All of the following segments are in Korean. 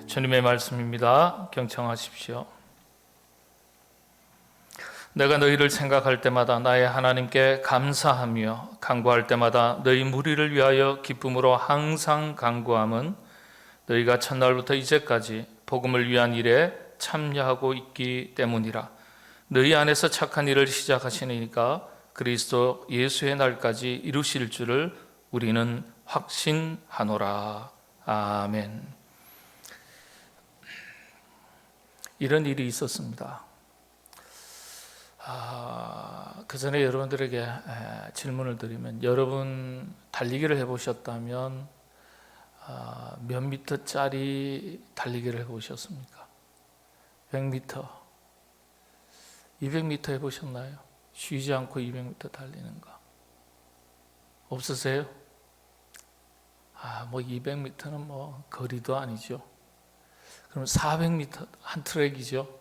주님의 말씀입니다. 경청하십시오. 내가 너희를 생각할 때마다 나의 하나님께 감사하며 간구할 때마다 너희 무리를 위하여 기쁨으로 항상 간구함은 너희가 첫날부터 이제까지 복음을 위한 일에 참여하고 있기 때문이라. 너희 안에서 착한 일을 시작하시니까 그리스도 예수의 날까지 이루실 줄을 우리는 확신하노라. 아멘. 이런 일이 있었습니다. 그 전에 여러분들에게 질문을 드리면, 여러분 달리기를 해보셨다면 몇 미터짜리 달리기를 해보셨습니까? 100m, 200m 해보셨나요? 쉬지 않고 200m 달리는 거 없으세요? 뭐 200m는 뭐 거리도 아니죠. 그럼 400m 한 트랙이죠.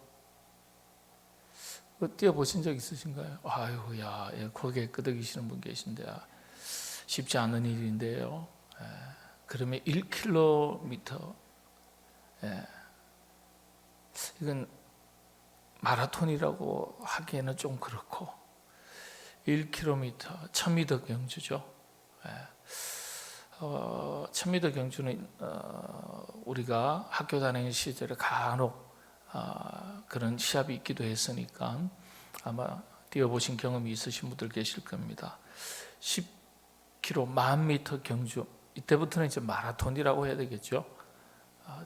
뛰어보신 적 있으신가요? 아유야, 고개 끄덕이시는 분 계신데 쉽지 않은 일인데요. 그러면 1km, 이건 마라톤이라고 하기에는 좀 그렇고 1km, 1000m 경주죠. 1000m 경주는 우리가 학교 다니는 시절에 간혹 그런 시합이 있기도 했으니까 아마 뛰어보신 경험이 있으신 분들 계실 겁니다. 10km, 10,000m 경주, 이때부터는 이제 마라톤이라고 해야 되겠죠.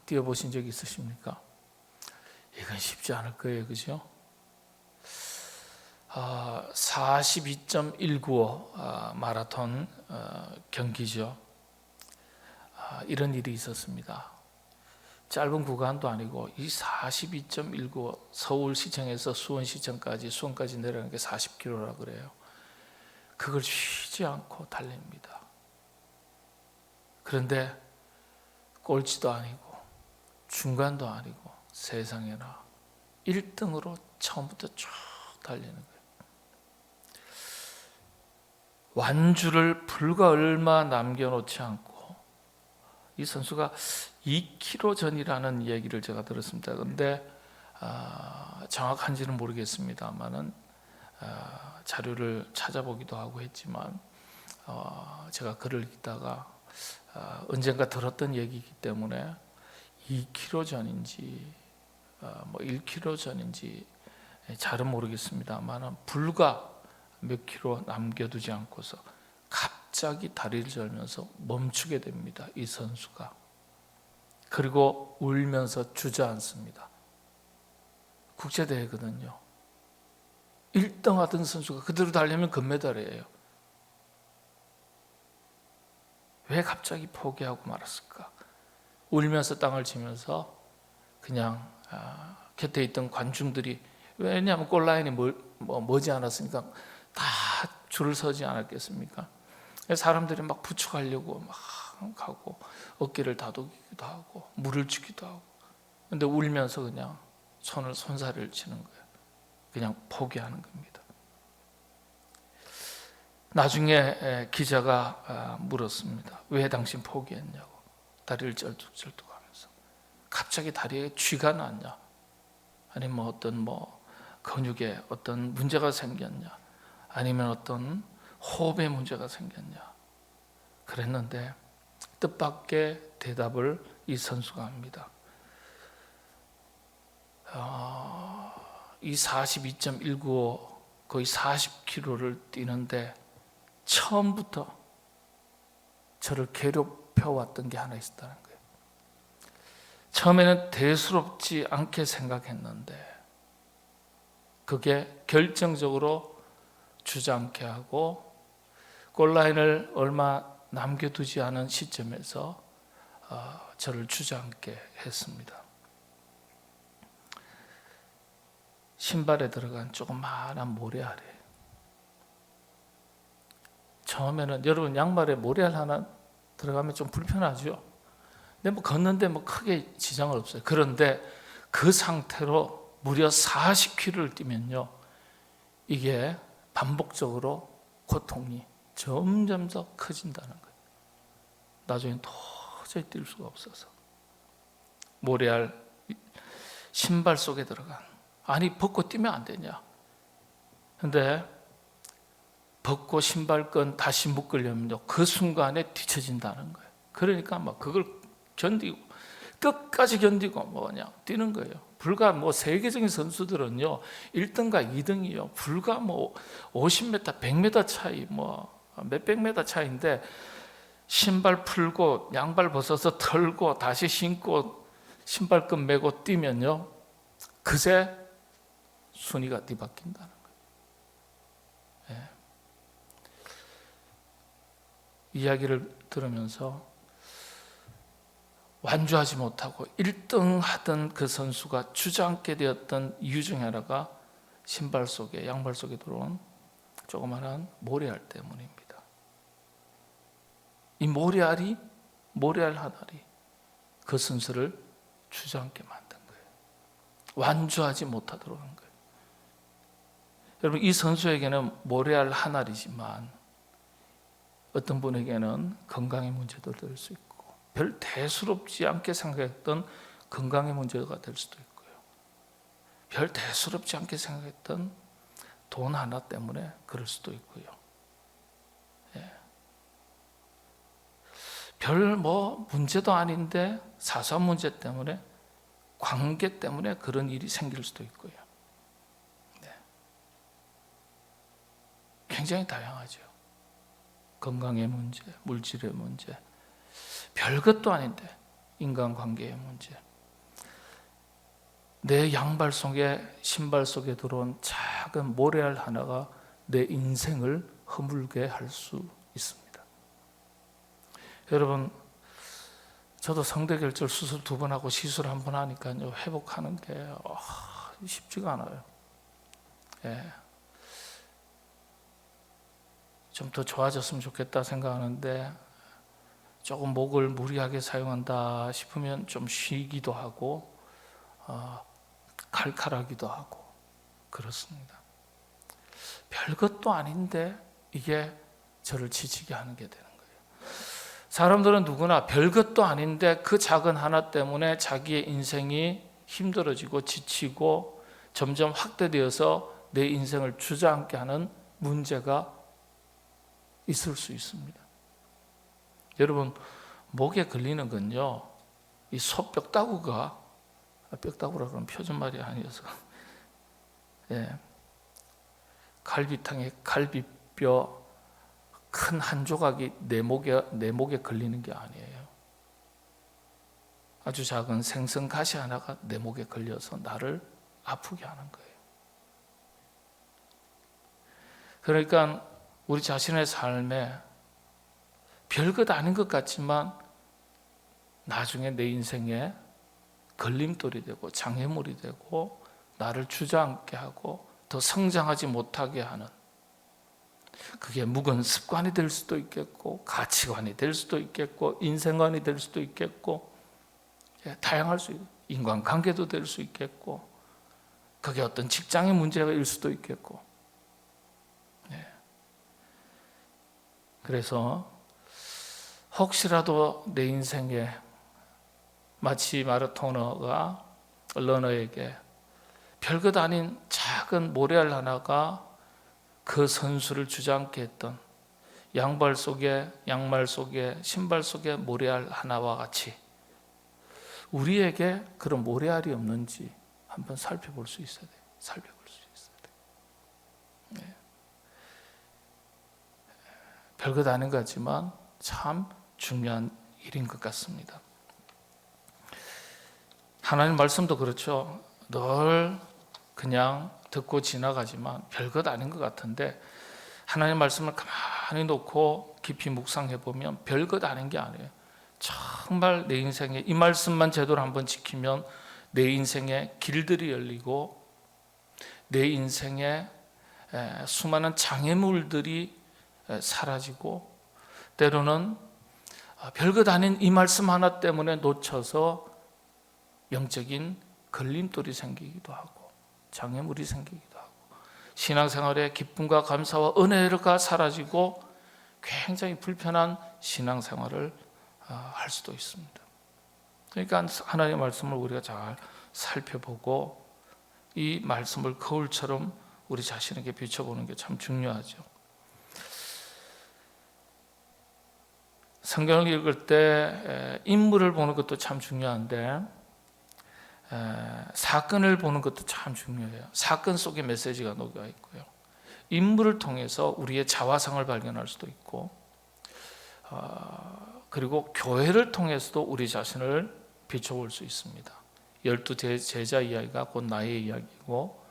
뛰어보신 적 있으십니까? 이건 쉽지 않을 거예요, 그죠? 42.195 마라톤 경기죠. 이런 일이 있었습니다. 짧은 구간도 아니고 이 42.195 서울시청에서 수원시청까지, 수원까지 내려가는 게 40km라고 그래요. 그걸 쉬지 않고 달립니다. 그런데 꼴찌도 아니고 중간도 아니고 세상에나 1등으로 처음부터 쭉 달리는 거예요. 완주를 불과 얼마 남겨놓지 않고, 이 선수가 2km 전이라는 얘기를 제가 들었습니다. 그런데 정확한지는 모르겠습니다만은 자료를 찾아보기도 하고 했지만 제가 글을 읽다가 언젠가 들었던 얘기이기 때문에 2km 전인지 뭐 1km 전인지 잘은 모르겠습니다만은 불과 몇 킬로 남겨두지 않고서 갑자기 다리를 절면서 멈추게 됩니다. 이 선수가. 그리고 울면서 주저앉습니다. 국제대회거든요. 1등 하던 선수가 그대로 달리면 금메달이에요. 왜 갑자기 포기하고 말았을까? 울면서 땅을 치면서 그냥 곁에 있던 관중들이, 왜냐하면 골라인이 머지 않았으니까 다 줄을 서지 않았겠습니까? 사람들이 막 부축하려고 막 가고 어깨를 다독이기도 하고 물을 주기도 하고, 근데 울면서 그냥 손살을 치는 거예요. 그냥 포기하는 겁니다. 나중에 기자가 물었습니다. 왜 당신 포기했냐고. 다리를 쩔뚝쩔뚝하면서. 갑자기 다리에 쥐가 났냐, 아니면 어떤 근육에 어떤 문제가 생겼냐, 아니면 어떤 호흡에 문제가 생겼냐 그랬는데 뜻밖의 대답을 이 선수가 합니다. 이 42.195 거의 40km를 뛰는데 처음부터 저를 괴롭혀왔던 게 하나 있었다는 거예요. 처음에는 대수롭지 않게 생각했는데 그게 결정적으로 주저앉게 하고 골라인을 얼마 남겨두지 않은 시점에서 저를 주저앉게 했습니다. 신발에 들어간 조그마한 모래알이, 처음에는 여러분 양말에 모래알 하나 들어가면 좀 불편하죠. 근데 걷는데 크게 지장은 없어요. 그런데 그 상태로 무려 40km를 뛰면요, 이게 반복적으로 고통이 점점 더 커진다는 거예요. 나중에 도저히 뛸 수가 없어서 모래알 신발 속에 들어간. 아니 벗고 뛰면 안 되냐? 근데 벗고 신발끈 다시 묶으려면요 그 순간에 뒤처진다는 거예요. 그러니까 막 그걸 견디고 끝까지 견디고 뭐 그냥 뛰는 거예요. 불과 뭐 세계적인 선수들은요 1등과 2등이요 불과 뭐 50m, 100m 차이 뭐 몇백 미터 차이인데 신발 풀고 양발 벗어서 털고 다시 신고 신발끈 매고 뛰면요 그새 순위가 뒤바뀐다는 거예요. 예. 이야기를 들으면서 완주하지 못하고 1등 하던 그 선수가 주저앉게 되었던 이유 중에 하나가 신발 속에 양발 속에 들어온 조그마한 모래알 때문입니다. 이 모래알 하나리 그 선수를 주저앉게 만든 거예요. 완주하지 못하도록 한 거예요. 여러분 이 선수에게는 모래알 하나이지만 어떤 분에게는 건강의 문제도 될 수 있고 별 대수롭지 않게 생각했던 건강의 문제가 될 수도 있고요. 별 대수롭지 않게 생각했던 돈 하나 때문에 그럴 수도 있고요. 예. 별 뭐 문제도 아닌데 사소한 문제 때문에 관계 때문에 그런 일이 생길 수도 있고요. 네. 굉장히 다양하죠. 건강의 문제, 물질의 문제, 별것도 아닌데 인간관계의 문제. 내 양발 속에 신발 속에 들어온 작은 모래알 하나가 내 인생을 허물게 할 수 있습니다. 여러분 저도 성대결절 수술 2번 하고 시술 1번 하니까요 회복하는 게 쉽지가 않아요. 예. 좀 더 좋아졌으면 좋겠다 생각하는데 조금 목을 무리하게 사용한다 싶으면 좀 쉬기도 하고 칼칼하기도 하고 그렇습니다. 별것도 아닌데 이게 저를 지치게 하는 게 되는 거예요. 사람들은 누구나 별것도 아닌데 그 작은 하나 때문에 자기의 인생이 힘들어지고 지치고 점점 확대되어서 내 인생을 주저앉게 하는 문제가 있을 수 있습니다. 여러분 목에 걸리는 건요 이 소뼈다구가 뼈다구라 그러면 표준말이 아니어서 예. 갈비탕에 갈비뼈 큰 한 조각이 내 목에 걸리는 게 아니에요. 아주 작은 생선가시 하나가 내 목에 걸려서 나를 아프게 하는 거예요. 그러니까 우리 자신의 삶에 별것 아닌 것 같지만 나중에 내 인생에 걸림돌이 되고 장애물이 되고 나를 주저앉게 하고 더 성장하지 못하게 하는, 그게 묵은 습관이 될 수도 있겠고 가치관이 될 수도 있겠고 인생관이 될 수도 있겠고 다양할 수 있고 인간관계도 될 수 있겠고 그게 어떤 직장의 문제일 수도 있겠고. 그래서 혹시라도 내 인생에 마치 마라토너가 러너에게 별것 아닌 작은 모래알 하나가 그 선수를 주저앉게 했던 양말 속에 신발 속에 모래알 하나와 같이 우리에게 그런 모래알이 없는지 한번 살펴볼 수 있어야 돼요. 네. 별것 아닌 것 같지만 참 중요한 일인 것 같습니다. 하나님 말씀도 그렇죠. 늘 그냥 듣고 지나가지만 별것 아닌 것 같은데 하나님 말씀을 가만히 놓고 깊이 묵상해 보면 별것 아닌 게 아니에요. 정말 내 인생에 이 말씀만 제대로 한번 지키면 내 인생에 길들이 열리고 내 인생에 수많은 장애물들이 사라지고 때로는 별것 아닌 이 말씀 하나 때문에 놓쳐서 영적인 걸림돌이 생기기도 하고 장애물이 생기기도 하고 신앙생활의 기쁨과 감사와 은혜가 사라지고 굉장히 불편한 신앙생활을 할 수도 있습니다. 그러니까 하나님의 말씀을 우리가 잘 살펴보고 이 말씀을 거울처럼 우리 자신에게 비춰보는 게 참 중요하죠. 성경을 읽을 때 인물을 보는 것도 참 중요한데 사건을 보는 것도 참 중요해요. 사건 속에 메시지가 녹아 있고요. 인물을 통해서 우리의 자화상을 발견할 수도 있고, 그리고 교회를 통해서도 우리 자신을 비춰볼 수 있습니다. 12 제자 이야기가 곧 나의 이야기고,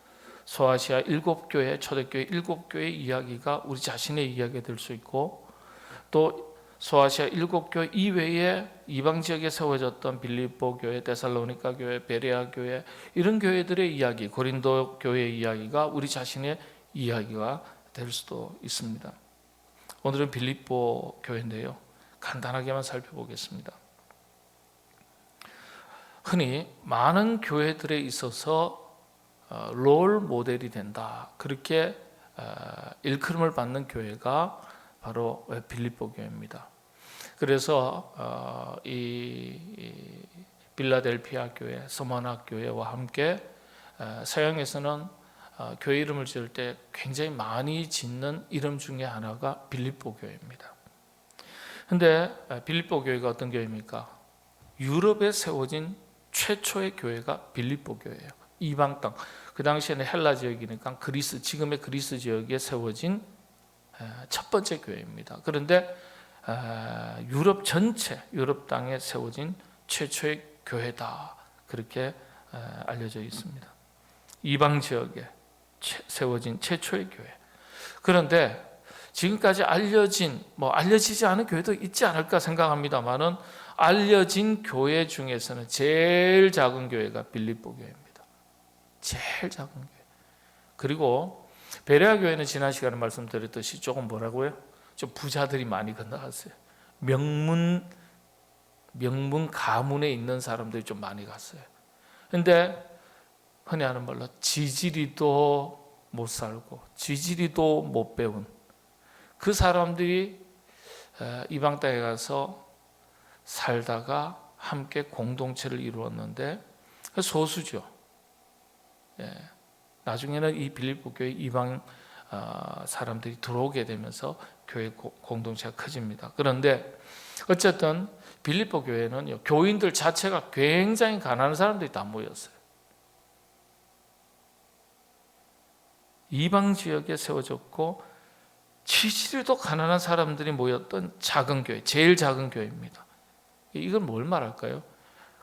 소아시아 7교회, 초대교회 7교회의 이야기가 우리 자신의 이야기가 될 수 있고, 또 소아시아 7교회 이외에 이방 지역에 세워졌던 빌립보 교회, 데살로니가 교회, 베레아 교회, 이런 교회들의 이야기, 고린도 교회의 이야기가 우리 자신의 이야기가 될 수도 있습니다. 오늘은 빌립보 교회인데요, 간단하게만 살펴보겠습니다. 흔히 많은 교회들에 있어서 롤 모델이 된다, 그렇게 일컬음을 받는 교회가 바로 빌립보 교회입니다. 그래서 이 빌라델피아 교회, 서머나 교회와 함께 서양에서는 교회 이름을 지을 때 굉장히 많이 짓는 이름 중에 하나가 빌립보 교회입니다. 근데 빌립보 교회가 어떤 교회입니까? 유럽에 세워진 최초의 교회가 빌립보 교회예요. 이방 땅, 그 당시에는 헬라 지역이니까 그리스, 지금의 그리스 지역에 세워진 첫 번째 교회입니다. 그런데 유럽 전체, 유럽 땅에 세워진 최초의 교회다, 그렇게 알려져 있습니다. 이방 지역에 세워진 최초의 교회. 그런데 지금까지 알려지지 않은 교회도 있지 않을까 생각합니다만은, 알려진 교회 중에서는 제일 작은 교회가 빌립보 교회입니다. 제일 작은 교회. 그리고 베레아 교회는 지난 시간에 말씀드렸듯이 조금 뭐라고요? 좀 부자들이 많이 건너갔어요. 명문 가문에 있는 사람들이 좀 많이 갔어요. 근데 흔히 하는 말로 지지리도 못 살고 지지리도 못 배운 그 사람들이 이방 땅에 가서 살다가 함께 공동체를 이루었는데 소수죠. 나중에는 이 빌립보 교회 이방 사람들이 들어오게 되면서 교회 공동체가 커집니다. 그런데 어쨌든 빌립보 교회는 교인들 자체가 굉장히 가난한 사람들이 다 모였어요. 이방 지역에 세워졌고 지지리도 가난한 사람들이 모였던 작은 교회, 제일 작은 교회입니다. 이건 뭘 말할까요?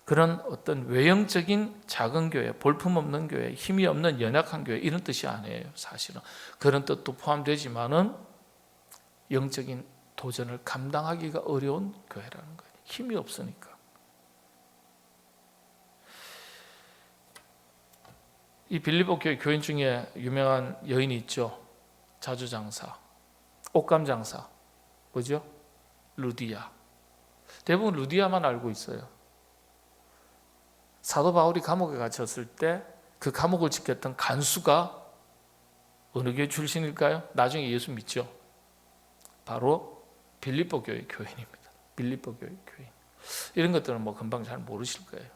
그런 어떤 외형적인 작은 교회, 볼품없는 교회, 힘이 없는 연약한 교회, 이런 뜻이 아니에요. 사실은 그런 뜻도 포함되지만은 영적인 도전을 감당하기가 어려운 교회라는 거예요. 힘이 없으니까. 이 빌립보 교회 교인 중에 유명한 여인이 있죠. 자주장사, 옷감장사, 뭐죠? 루디아. 대부분 루디아만 알고 있어요. 사도 바울이 감옥에 갇혔을 때 그 감옥을 지켰던 간수가 어느 교회 출신일까요? 나중에 예수 믿죠. 바로 빌립보 교회 교인입니다. 빌립보 교회 교인. 이런 것들은 금방 잘 모르실 거예요.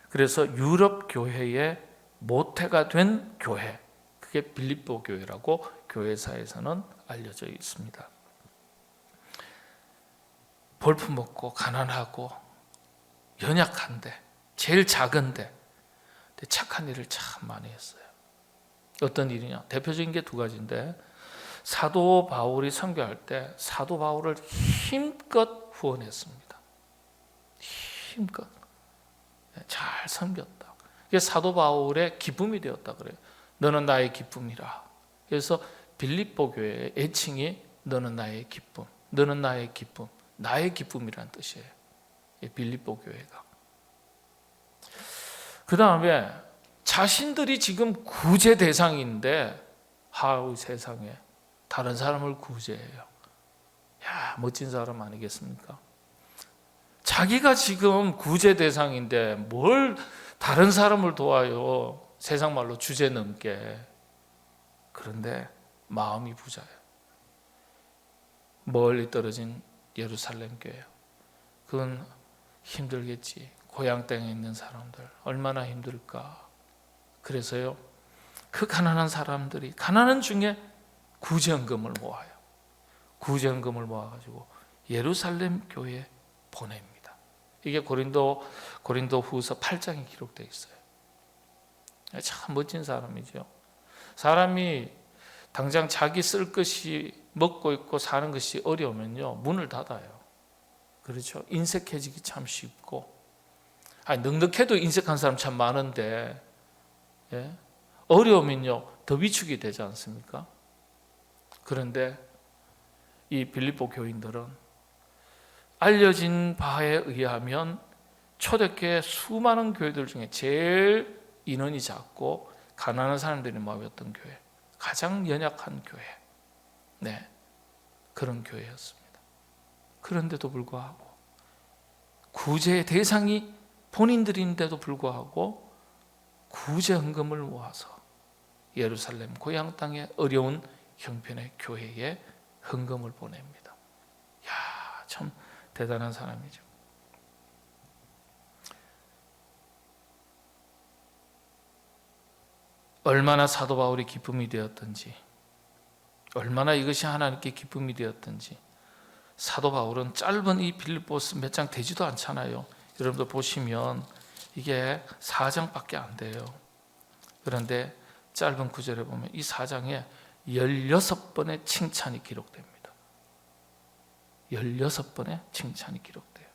그래서 유럽 교회의 모태가 된 교회, 그게 빌립보 교회라고 교회사에서는 알려져 있습니다. 볼품없고 가난하고 연약한데, 제일 작은데 착한 일을 참 많이 했어요. 어떤 일이냐? 대표적인 게 두 가지인데, 사도 바울이 선교할 때 사도 바울을 힘껏 후원했습니다. 힘껏 잘 섬겼다. 이게 사도 바울의 기쁨이 되었다 그래요. 너는 나의 기쁨이라. 그래서 빌립보 교회의 애칭이 너는 나의 기쁨, 너는 나의 기쁨, 나의 기쁨이라는 뜻이에요. 빌립보 교회가. 그 다음에 자신들이 지금 구제 대상인데, 하우 세상에 다른 사람을 구제해요. 야, 멋진 사람 아니겠습니까? 자기가 지금 구제 대상인데 뭘 다른 사람을 도와요. 세상 말로 주제 넘게. 그런데 마음이 부자예요. 멀리 떨어진 예루살렘 교회예요. 그건 힘들겠지. 고향 땅에 있는 사람들 얼마나 힘들까. 그래서요, 그 가난한 사람들이 가난한 중에 구제헌금을 모아요. 구제헌금을 모아가지고 예루살렘 교회에 보냅니다. 이게 고린도후서 8장에 기록되어 있어요. 참 멋진 사람이죠. 사람이 당장 자기 쓸 것이, 먹고 있고 사는 것이 어려우면요, 문을 닫아요. 그렇죠? 인색해지기 참 쉽고, 넉넉해도 인색한 사람 참 많은데, 예? 어려우면요 더 위축이 되지 않습니까? 그런데 이 빌립보 교인들은 알려진 바에 의하면 초대교회 수많은 교회들 중에 제일 인원이 작고 가난한 사람들이 모였던 교회, 가장 연약한 교회, 네, 그런 교회였습니다. 그런데도 불구하고 구제의 대상이 본인들인데도 불구하고 구제헌금을 모아서 예루살렘 고향 땅의 어려운 형편의 교회에 헌금을 보냅니다. 야, 참 대단한 사람이죠. 얼마나 사도 바울이 기쁨이 되었던지, 얼마나 이것이 하나님께 기쁨이 되었던지. 사도 바울은 짧은 이 빌립보서 몇 장 되지도 않잖아요. 여러분들 보시면 이게 4장밖에 안 돼요. 그런데 짧은 구절에 보면 이 4장에 16번의 칭찬이 기록됩니다. 16번의 칭찬이 기록돼요.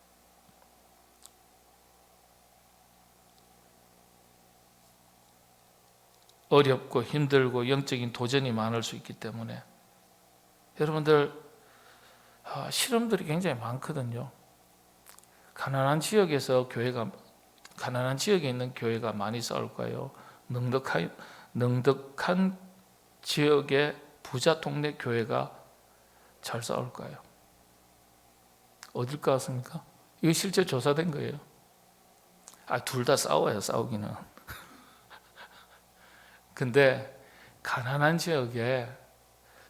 어렵고 힘들고 영적인 도전이 많을 수 있기 때문에 여러분들 시름들이 굉장히 많거든요. 가난한 지역에 있는 교회가 많이 싸울까요? 넉넉한 지역의 부자 동네 교회가 잘 싸울까요? 어딜 것 같습니까? 이거 실제 조사된 거예요. 둘 다 싸워요, 싸우기는. 근데 가난한 지역에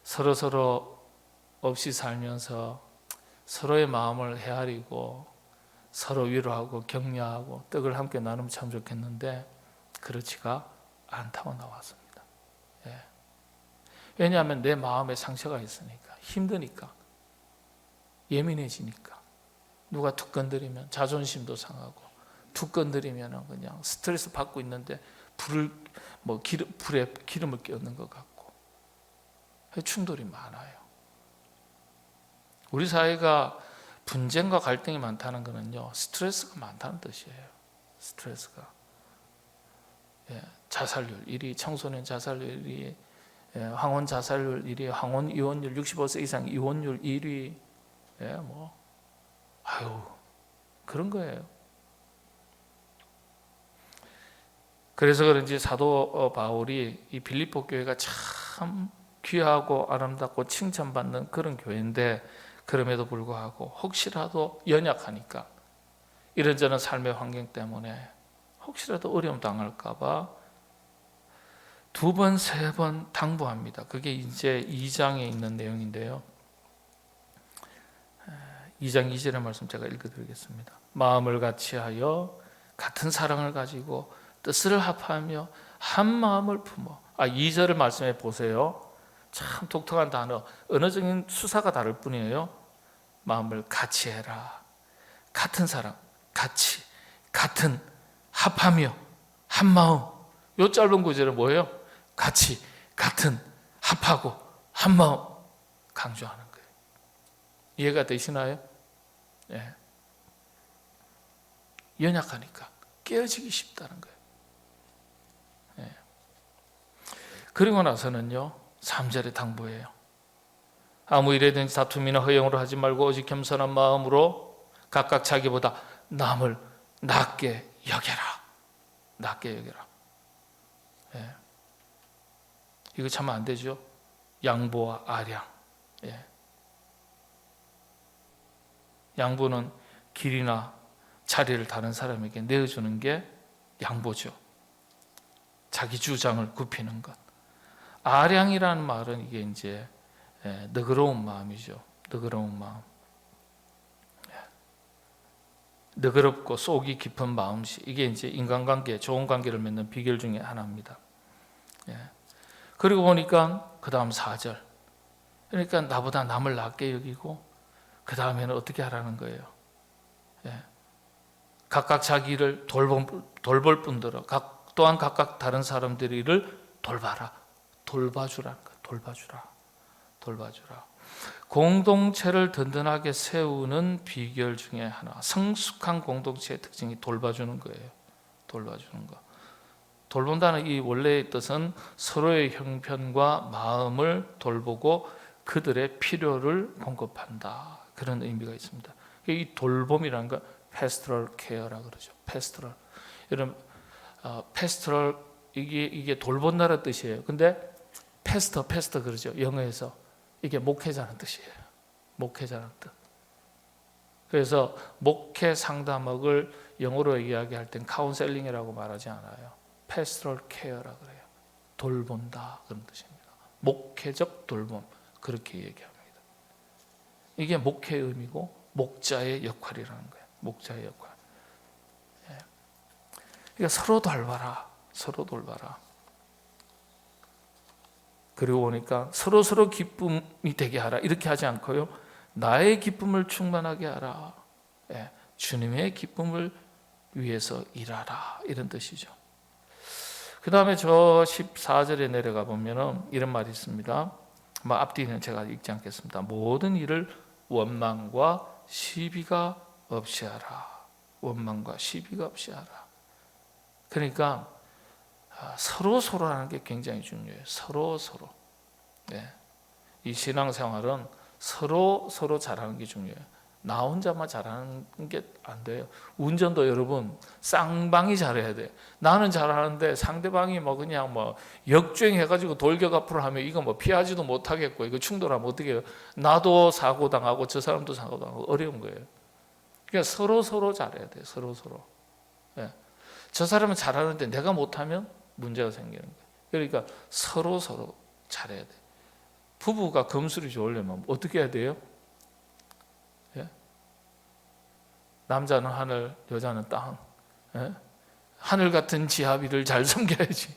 서로 없이 살면서 서로의 마음을 헤아리고 서로 위로하고 격려하고 떡을 함께 나누면 참 좋겠는데 그렇지가 않다고 나왔습니다. 예. 왜냐하면 내 마음에 상처가 있으니까, 힘드니까, 예민해지니까. 누가 툭 건드리면 자존심도 상하고, 툭 건드리면 그냥 스트레스 받고 있는데 불에 기름을 끼얹는 것 같고, 충돌이 많아요. 우리 사회가 분쟁과 갈등이 많다는 것은요, 스트레스가 많다는 뜻이에요. 스트레스가. 예, 자살률 1위, 청소년 자살률 1위, 황혼 자살률 1위, 황혼 이혼율 65세 이상 이혼율 1위, 그런 거예요. 그래서 그런지 사도 바울이 이 빌립보 교회가 참 귀하고 아름답고 칭찬받는 그런 교회인데, 그럼에도 불구하고 혹시라도 연약하니까 이런저런 삶의 환경 때문에 혹시라도 어려움 당할까 봐 2번, 3번 당부합니다. 그게 이제 2장에 있는 내용인데요. 2장 2절의 말씀 제가 읽어드리겠습니다. 마음을 같이하여 같은 사랑을 가지고 뜻을 합하며 한 마음을 품어. 2절을 말씀해 보세요. 참 독특한 단어, 언어적인 수사가 다를 뿐이에요. 마음을 같이 해라. 같은 사랑, 같이, 같은, 합하며, 한 마음. 이 짧은 구절은 뭐예요? 같이, 같은, 합하고, 한 마음 강조하는 거예요. 이해가 되시나요? 네. 연약하니까 깨어지기 쉽다는 거예요. 네. 그리고 나서는요, 3절의 당부예요. 아무 일에든지 다툼이나 허영으로 하지 말고 오직 겸손한 마음으로 각각 자기보다 남을 낮게 여겨라. 낮게 여겨라. 예. 이거 참 안 되죠. 양보와 아량. 예. 양보는 길이나 자리를 다른 사람에게 내어주는 게 양보죠. 자기 주장을 굽히는 것. 아량이라는 말은 이게 이제 너그러운 마음이죠. 너그러운 마음. 너그럽고 속이 깊은 마음씨, 이게 이제 인간관계, 좋은 관계를 맺는 비결 중에 하나입니다. 예. 그리고 보니까 그 다음 4절, 그러니까 나보다 남을 낮게 여기고 그 다음에는 어떻게 하라는 거예요? 예. 각각 자기를 돌볼 뿐더러 또한 각각 다른 사람들을 돌봐라, 돌봐주라는 거예요. 돌봐주라. 공동체를 든든하게 세우는 비결 중에 하나, 성숙한 공동체의 특징이 돌봐주는 거예요. 돌봐주는 거. 돌본다는 이 원래의 뜻은 서로의 형편과 마음을 돌보고 그들의 필요를 공급한다, 그런 의미가 있습니다. 이 돌봄이라는 거 pastoral care라고 그러죠. pastoral. 이런 pastoral, 이게 돌본다는 뜻이에요. 근데 pastor 그러죠. 영어에서 이게 목회자는 뜻이에요. 목회자는 뜻. 그래서 목회 상담학을 영어로 이야기할 땐 카운셀링이라고 말하지 않아요. pastoral care라고 그래요. 돌본다, 그런 뜻입니다. 목회적 돌봄, 그렇게 얘기합니다. 이게 목회의 의미고 목자의 역할이라는 거예요. 목자의 역할. 예. 그러니까 서로 돌봐라. 그리고 보니까 서로 기쁨이 되게 하라, 이렇게 하지 않고요, 나의 기쁨을 충만하게 하라. 예. 주님의 기쁨을 위해서 일하라, 이런 뜻이죠. 그 다음에 저 14절에 내려가 보면 이런 말이 있습니다. 앞뒤는 제가 읽지 않겠습니다. 모든 일을 원망과 시비가 없이 하라. 원망과 시비가 없이 하라. 그러니까 서로라는 게 굉장히 중요해요. 서로. 네. 이 신앙생활은 서로 잘하는 게 중요해요. 나 혼자만 잘하는 게 안 돼요. 운전도 여러분 쌍방이 잘해야 돼. 나는 잘하는데 상대방이 그냥 역주행해가지고 돌격 앞으로 하면 이거 피하지도 못하겠고, 이거 충돌하면 어떻게 해요? 나도 사고 당하고 저 사람도 사고 당하고 어려운 거예요. 그러니까 서로 잘해야 돼. 서로. 예. 저 사람은 잘하는데 내가 못하면 문제가 생기는 거예요. 그러니까 서로 잘해야 돼. 부부가 금술이 좋으려면 어떻게 해야 돼요? 예? 남자는 하늘, 여자는 땅. 예? 하늘 같은 지아비를 잘 섬겨야지.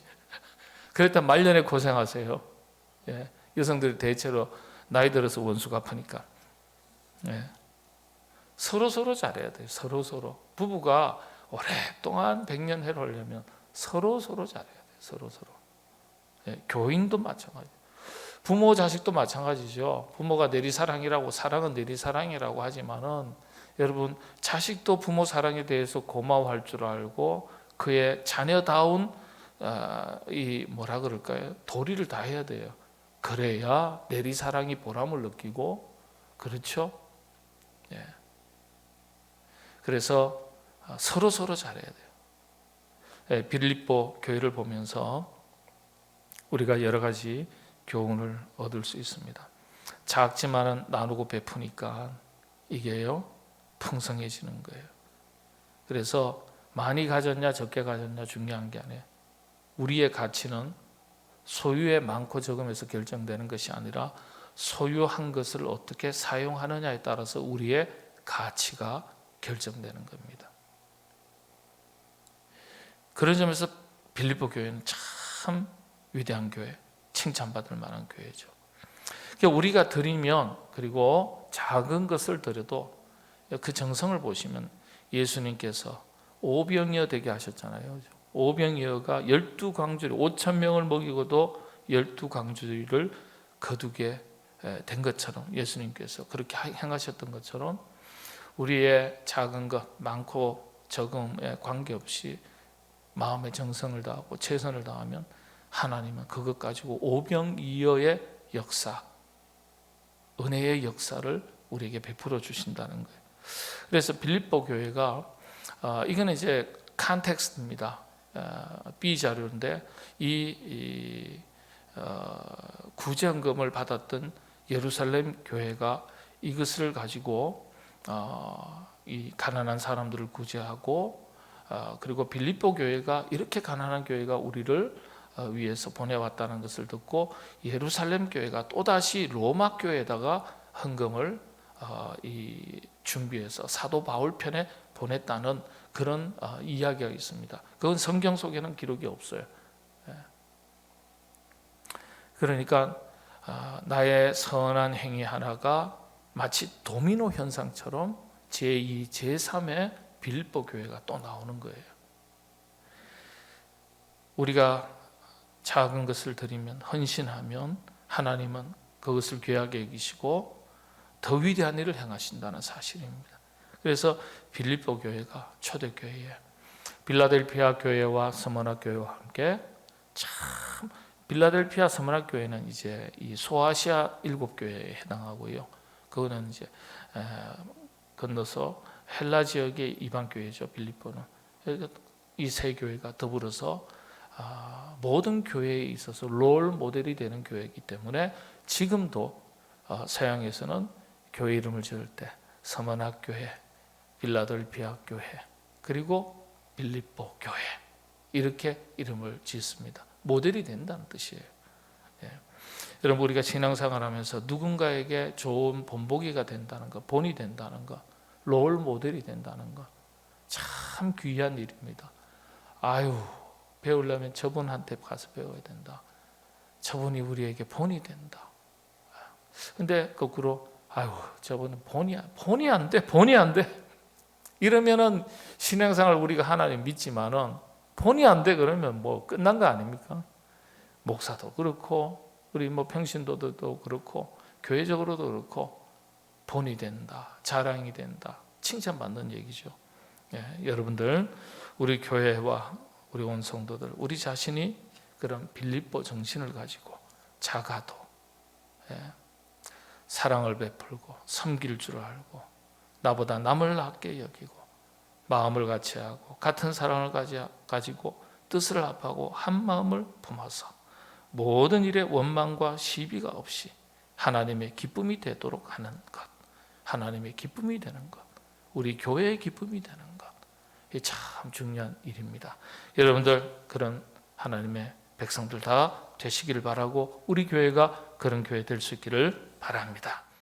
그랬다 말년에 고생하세요. 예? 여성들이 대체로 나이 들어서 원수가 아프니까. 예? 서로 잘해야 돼요. 서로. 부부가 오랫동안 100년 해로하려면 서로 잘해야 돼요. 서로. 예? 교인도 마찬가지. 부모 자식도 마찬가지죠. 부모가 내리사랑이라고, 사랑은 내리사랑이라고 하지만은 여러분, 자식도 부모 사랑에 대해서 고마워할 줄 알고 그의 자녀다운 이 뭐라 그럴까요? 도리를 다 해야 돼요. 그래야 내리사랑이 보람을 느끼고, 그렇죠? 예. 그래서 서로 잘해야 돼요. 예, 빌립보 교회를 보면서 우리가 여러 가지 교훈을 얻을 수 있습니다. 작지만은 나누고 베푸니까 이게요, 풍성해지는 거예요. 그래서 많이 가졌냐 적게 가졌냐 중요한 게 아니에요. 우리의 가치는 소유의 많고 적음에서 결정되는 것이 아니라 소유한 것을 어떻게 사용하느냐에 따라서 우리의 가치가 결정되는 겁니다. 그런 점에서 빌립보 교회는 참 위대한 교회, 칭찬받을 만한 교회죠. 그러니까 우리가 드리면, 그리고 작은 것을 드려도 그 정성을 보시면 예수님께서 오병이어 되게 하셨잖아요. 오병이어가 12광주리 5,000명을 먹이고도 12광주리를 거두게 된 것처럼, 예수님께서 그렇게 행하셨던 것처럼 우리의 작은 것, 많고 적음에 관계없이 마음의 정성을 다하고 최선을 다하면 하나님은 그것 가지고 오병이어의 역사, 은혜의 역사를 우리에게 베풀어 주신다는 거예요. 그래서 빌립보 교회가 이거는 이제 컨텍스트입니다. B 자료인데 이 구제헌금을 받았던 예루살렘 교회가 이것을 가지고 이 가난한 사람들을 구제하고, 그리고 빌립보 교회가 이렇게 가난한 교회가 우리를 위해서 보내왔다는 것을 듣고 예루살렘 교회가 또다시 로마 교회에다가 헌금을 준비해서 사도 바울 편에 보냈다는 그런 이야기가 있습니다. 그건 성경 속에는 기록이 없어요. 그러니까 나의 선한 행위 하나가 마치 도미노 현상처럼 제2, 제3의 빌립보 교회가 또 나오는 거예요. 우리가 작은 것을 드리면, 헌신하면 하나님은 그것을 귀하게 여기시고 더 위대한 일을 행하신다는 사실입니다. 그래서 빌립보 교회가 초대교회에 빌라델피아 교회와 스무나 교회와 함께 참 빌라델피아 스무나 교회는 이제 이 소아시아 7교회에 해당하고요. 그거는 이제 건너서 헬라 지역의 이방 교회죠. 빌립보는. 이 세 교회가 더불어서 모든 교회에 있어서 롤 모델이 되는 교회이기 때문에 지금도 서양에서는 교회 이름을 지을 때 스무나 교회, 빌라델피아 교회, 그리고 빌립보 교회 이렇게 이름을 짓습니다. 모델이 된다는 뜻이에요. 여러분, 우리가 신앙생활하면서 누군가에게 좋은 본보기가 된다는 것, 본이 된다는 것, 롤 모델이 된다는 것, 참 귀한 일입니다. 배우려면 저분한테 가서 배워야 된다. 저분이 우리에게 본이 된다. 근데 거꾸로 저분은 본이 안 돼. 이러면은 신앙생활 우리가 하나님 믿지만은 본이 안 돼 그러면 뭐 끝난 거 아닙니까? 목사도 그렇고 우리 평신도들도 그렇고 교회적으로도 그렇고 본이 된다, 자랑이 된다, 칭찬받는 얘기죠. 여러분들, 우리 교회와 우리 온 성도들, 우리 자신이 그런 빌립보 정신을 가지고 작아도 사랑을 베풀고 섬길 줄 알고 나보다 남을 낮게 여기고 마음을 같이 하고 같은 사랑을 가지고 뜻을 합하고 한 마음을 품어서 모든 일에 원망과 시비가 없이 하나님의 기쁨이 되도록 하는 것, 하나님의 기쁨이 되는 것, 우리 교회의 기쁨이 되는 것, 이게 참 중요한 일입니다. 여러분들 그런 하나님의 백성들 다 되시기를 바라고 우리 교회가 그런 교회 될 수 있기를 바랍니다.